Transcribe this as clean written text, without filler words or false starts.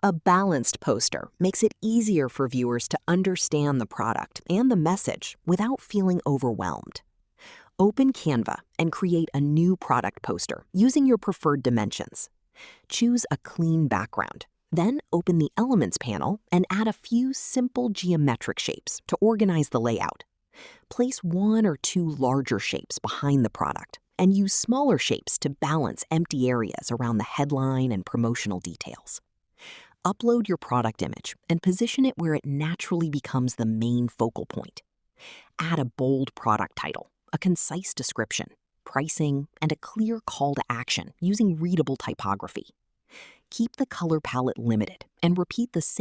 A balanced poster makes it easier for viewers to understand the product and the message without feeling overwhelmed. Open Canva and create a new product poster using your preferred dimensions. Choose a clean background. Then open the Elements panel and add a few simple geometric shapes to organize the layout. Place 1 or 2 larger shapes behind the product and use smaller shapes to balance empty areas around the headline and promotional details. Upload your product image and position it where it naturally becomes the main focal point. Add a bold product title, a concise description, pricing, and a clear call to action using readable typography. Keep the color palette limited and repeat the same